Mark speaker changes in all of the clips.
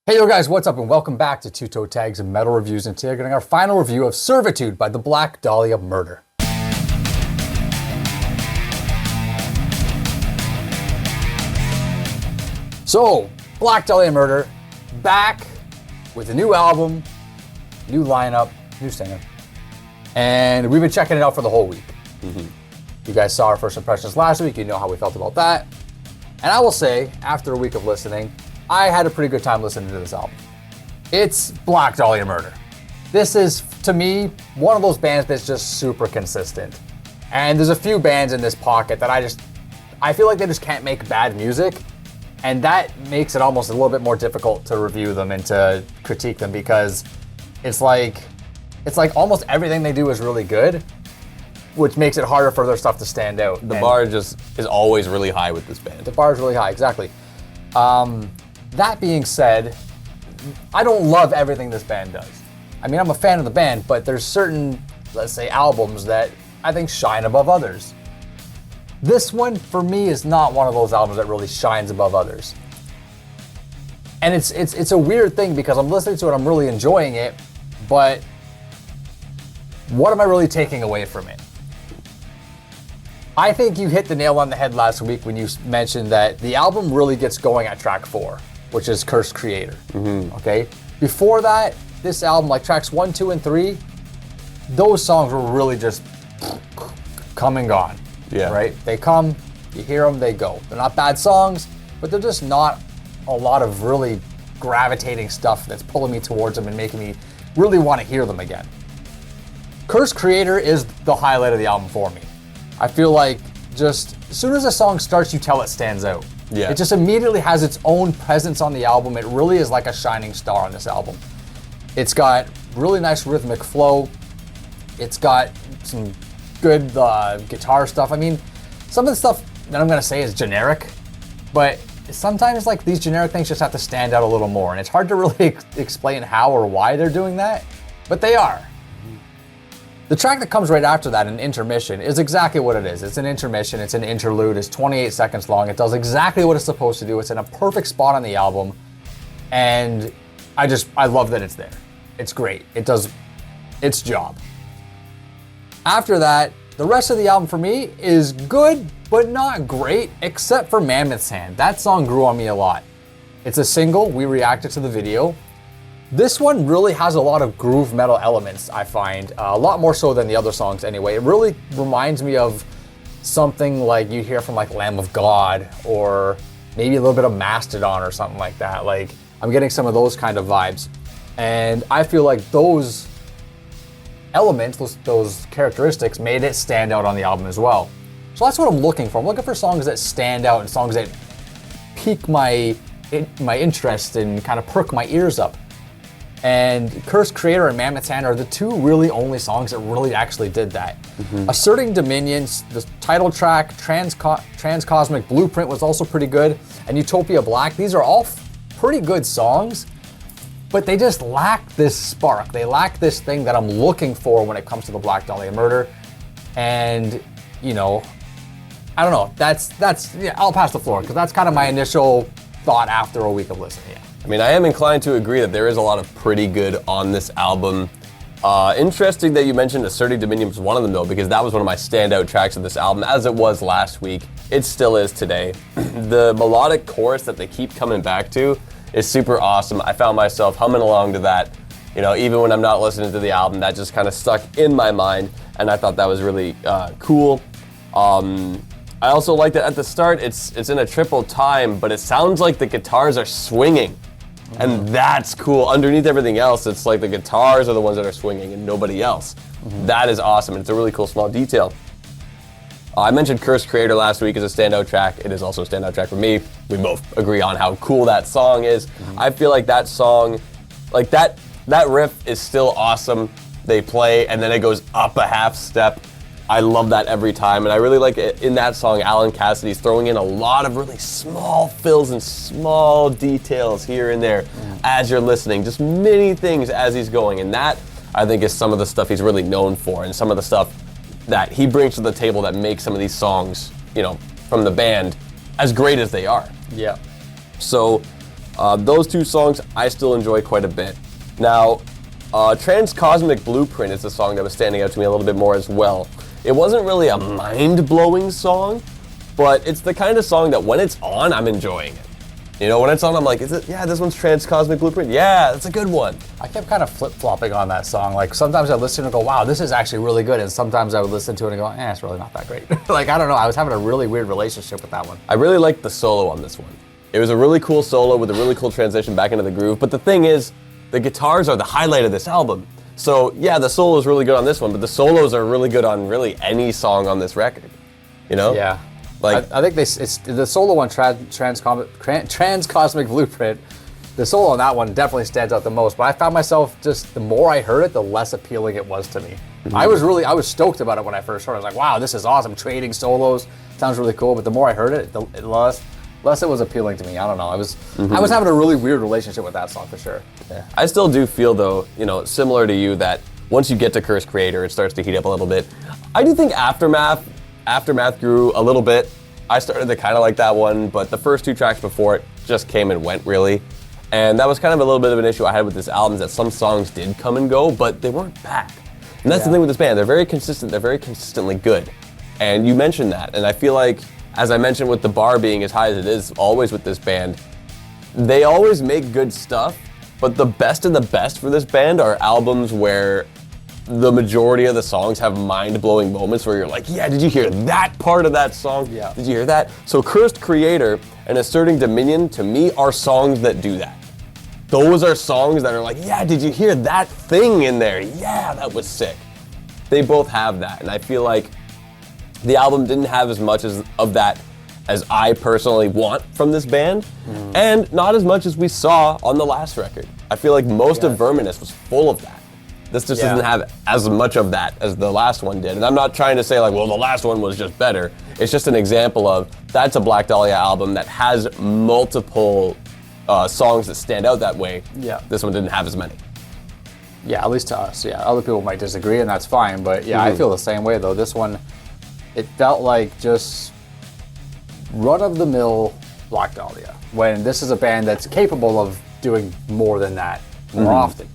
Speaker 1: Hey yo guys, what's up and welcome back to Toe Tags and Metal Reviews, and today we're getting our final review of Servitude by the Black Dahlia Murder. So, Black Dahlia Murder, back with a new album, new lineup, new singer, and we've been checking it out for the whole week. You guys saw our first impressions last week, you know how we felt about that. And I will say, after a week of listening, I had a pretty good time listening to this album. It's Black Dahlia Murder. This is, to me, one of those bands that's just super consistent. And there's a few bands in this pocket that I feel like they just can't make bad music. And that makes it almost a little bit more difficult to review them and to critique them, because it's like almost everything they do is really good, which makes it harder for their stuff to stand out.
Speaker 2: The bar just is always really high with this band.
Speaker 1: The bar is really high, exactly. That being said, I don't love everything this band does. I mean, I'm a fan of the band, but there's certain, let's say, albums that I think shine above others. This one, for me, is not one of those albums that really shines above others. And it's a weird thing, because I'm listening to it, I'm really enjoying it, but what am I really taking away from it? I think you hit the nail on the head last week when you mentioned that the album really gets going at track 4, which is Cursed Creator. Okay? Before that, this album, like tracks 1, 2, and 3, those songs were really just come and gone.
Speaker 2: Yeah.
Speaker 1: Right? They come, you hear them, they go. They're not bad songs, but they're just not a lot of really gravitating stuff that's pulling me towards them and making me really want to hear them again. Cursed Creator is the highlight of the album for me. I feel like just as soon as a song starts, you tell it stands out.
Speaker 2: Yeah.
Speaker 1: It just immediately has its own presence on the album. It really is like a shining star on this album. It's got really nice rhythmic flow. It's got some good guitar stuff. I mean, some of the stuff that I'm gonna say is generic, but sometimes like these generic things just have to stand out a little more, and it's hard to really explain how or why they're doing that, but they are. The track that comes right after that, an intermission, is exactly what it is. It's an intermission, it's an interlude, it's 28 seconds long. It does exactly what it's supposed to do. It's in a perfect spot on the album, and I love that it's there. It's great. It does its job. After that, the rest of the album for me is good, but not great, except for Mammoth's Hand. That song grew on me a lot. It's a single, we reacted to the video. This one really has a lot of groove metal elements, I find, a lot more so than the other songs anyway. It really reminds me of something like you hear from like Lamb of God, or maybe a little bit of Mastodon or something like that. Like, I'm getting some of those kind of vibes. And I feel like those elements, those characteristics made it stand out on the album as well. So that's what I'm looking for. I'm looking for songs that stand out and songs that pique my interest and kind of perk my ears up. And Cursed Creator and Mammoth's Hand are the two really only songs that really actually did that. Asserting Dominion, the title track, Transcosmic Blueprint was also pretty good, and Utopia Black, these are all pretty good songs, but they just lack this spark. They lack this thing that I'm looking for when it comes to the Black Dahlia Murder. And, you know, I don't know, yeah, I'll pass the floor, because that's kind of my initial thought after a week of listening. Yeah.
Speaker 2: I mean, I am inclined to agree that there is a lot of pretty good on this album. Interesting that you mentioned Asserting Dominion was one of them, though, because that was one of my standout tracks of this album, as it was last week. It still is today. The melodic chorus that they keep coming back to is super awesome. I found myself humming along to that, you know, even when I'm not listening to the album. That just kind of stuck in my mind, and I thought that was really cool. I also like that at the start, it's in a triple time, but it sounds like the guitars are swinging. And that's cool. Underneath everything else, it's like the guitars are the ones that are swinging and nobody else. That is awesome. It's a really cool small detail. I mentioned Cursed Creator last week as a standout track. It is also a standout track for me. We both agree on how cool that song is. I feel like that song, like that riff is still awesome. They play and then it goes up a half step. I love that every time, and I really like it in that song. Alan Cassidy's throwing in a lot of really small fills and small details here and there as you're listening, just many things as he's going, and that I think is some of the stuff he's really known for, and some of the stuff that he brings to the table that makes some of these songs, you know, from the band as great as they are.
Speaker 1: Yeah.
Speaker 2: So Those two songs I still enjoy quite a bit. Now, Transcosmic Blueprint is the song that was standing out to me a little bit more as well. It wasn't really a mind-blowing song, but it's the kind of song that when it's on, I'm enjoying it. You know, when it's on, I'm like, yeah, this one's Transcosmic Blueprint. Yeah, that's a good one.
Speaker 1: I kept kind of flip-flopping on that song. Like, sometimes I listen and go, wow, this is actually really good. And sometimes I would listen to it and go, it's really not that great. Like, I don't know. I was having a really weird relationship with that one.
Speaker 2: I really liked the solo on this one. It was a really cool solo with a really cool transition back into the groove. But the thing is, the guitars are the highlight of this album. So, yeah, the solo is really good on this one, but the solos are really good on really any song on this record. You know?
Speaker 1: Yeah.
Speaker 2: Like,
Speaker 1: I think it's the solo on Transcosmic Blueprint. The solo on that one definitely stands out the most. But I found myself just the more I heard it, the less appealing it was to me. Mm-hmm. I was stoked about it when I first heard it. I was like, wow, this is awesome. Trading solos sounds really cool. But the more I heard it, the less it was appealing to me. I don't know. I was having a really weird relationship with that song for sure.
Speaker 2: Yeah. I still do feel though, you know, similar to you, that once you get to Cursed Creator, it starts to heat up a little bit. I do think Aftermath grew a little bit. I started to kind of like that one, but the first two tracks before it just came and went, really. And that was kind of a little bit of an issue I had with this album, is that some songs did come and go, but they weren't bad. And that's the thing with this band. They're very consistent. They're very consistently good. And you mentioned that. And I feel like, as I mentioned with the bar being as high as it is always with this band, they always make good stuff, but the best of the best for this band are albums where the majority of the songs have mind-blowing moments where you're like, yeah, did you hear that part of that song?
Speaker 1: Yeah.
Speaker 2: Did you hear that? So Cursed Creator and Asserting Dominion, to me, are songs that do that. Those are songs that are like, yeah, did you hear that thing in there? Yeah, that was sick. They both have that, and I feel like the album didn't have as much of that as I personally want from this band, and not as much as we saw on the last record. I feel like most of Verminous was full of that. This just doesn't have as much of that as the last one did. And I'm not trying to say like, well, the last one was just better. It's just an example of, that's a Black Dahlia album that has multiple songs that stand out that way.
Speaker 1: Yeah.
Speaker 2: This one didn't have as many.
Speaker 1: Yeah, at least to us. Yeah, other people might disagree, and that's fine. But yeah, I feel the same way though. This one, it felt like just run-of-the-mill Black Dahlia, when this is a band that's capable of doing more than that more often.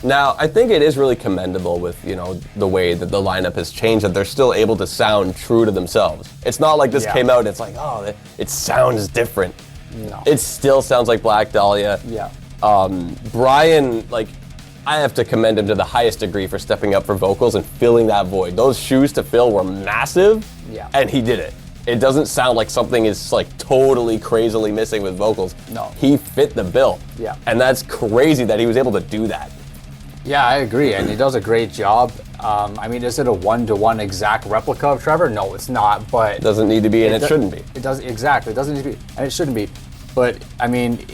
Speaker 2: Now, I think it is really commendable with, you know, the way that the lineup has changed, that they're still able to sound true to themselves. It's not like this came out and it's like, oh, it sounds different.
Speaker 1: No.
Speaker 2: It still sounds like Black Dahlia.
Speaker 1: Yeah.
Speaker 2: Brian, like, I have to commend him to the highest degree for stepping up for vocals and filling that void. Those shoes to fill were massive, and he did it. It doesn't sound like something is like totally crazily missing with vocals.
Speaker 1: No.
Speaker 2: He fit the bill.
Speaker 1: Yeah.
Speaker 2: And that's crazy that he was able to do that.
Speaker 1: Yeah, I agree, and he does a great job. I mean, is it a one-to-one exact replica of Trevor? No, it's not, but...
Speaker 2: It doesn't need to be, and it shouldn't be.
Speaker 1: It does, exactly. It doesn't need to be, and it shouldn't be. But, I mean,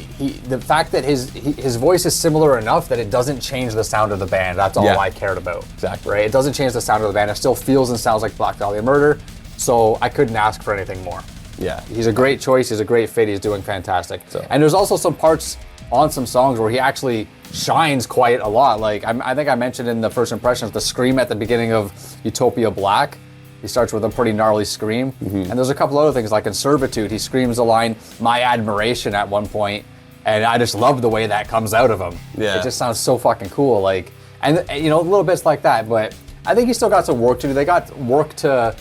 Speaker 1: the fact that his voice is similar enough that it doesn't change the sound of the band, that's all I cared about.
Speaker 2: Exactly.
Speaker 1: Right? It doesn't change the sound of the band. It still feels and sounds like Black Dahlia Murder, so I couldn't ask for anything more.
Speaker 2: Yeah.
Speaker 1: He's a great choice. He's a great fit. He's doing fantastic. And there's also some parts on some songs where he actually shines quite a lot. Like, I think I mentioned in the first impressions, the scream at the beginning of Utopia Black. He starts with a pretty gnarly scream. And there's a couple other things, like in Servitude, he screams the line, "My admiration," at one point, and I just love the way that comes out of him.
Speaker 2: Yeah.
Speaker 1: It just sounds so fucking cool. Like, and you know, little bits like that, but I think he's still got some work to do. They got work to,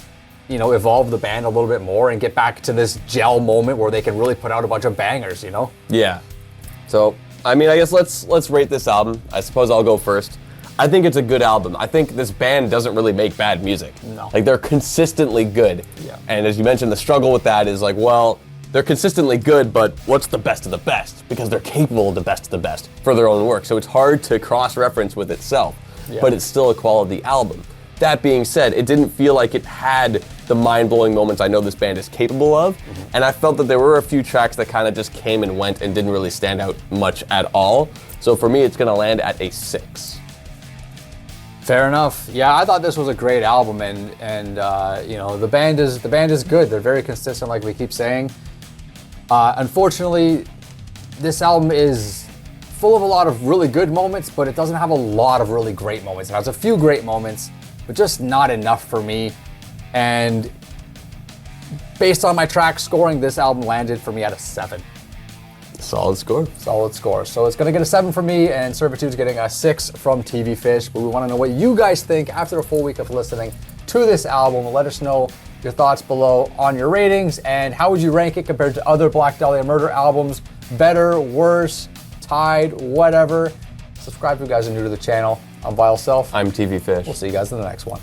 Speaker 1: you know, evolve the band a little bit more and get back to this gel moment where they can really put out a bunch of bangers, you know?
Speaker 2: Yeah. So, I mean, I guess let's rate this album. I suppose I'll go first. I think it's a good album. I think this band doesn't really make bad music.
Speaker 1: No.
Speaker 2: Like, they're consistently good.
Speaker 1: Yeah.
Speaker 2: And as you mentioned, the struggle with that is like, well, they're consistently good, but what's the best of the best? Because they're capable of the best of the best for their own work. So it's hard to cross-reference with itself, but it's still a quality album. That being said, it didn't feel like it had the mind-blowing moments I know this band is capable of, and I felt that there were a few tracks that kind of just came and went and didn't really stand out much at all. So for me, it's gonna land at a 6.
Speaker 1: Fair enough. Yeah, I thought this was a great album, and you know, the band is good. They're very consistent, like we keep saying. Unfortunately, this album is full of a lot of really good moments, but it doesn't have a lot of really great moments. It has a few great moments, but just not enough for me. And based on my track scoring, this album landed for me at a 7.
Speaker 2: Solid score.
Speaker 1: Solid score. So it's going to get a 7 from me, and Servitude's getting a 6 from TV Fish. But we want to know what you guys think after a full week of listening to this album. Let us know your thoughts below on your ratings, and how would you rank it compared to other Black Dahlia Murder albums? Better, worse, tied, whatever. Subscribe if you guys are new to the channel. I'm Vile Self.
Speaker 2: I'm TV Fish.
Speaker 1: We'll see you guys in the next one.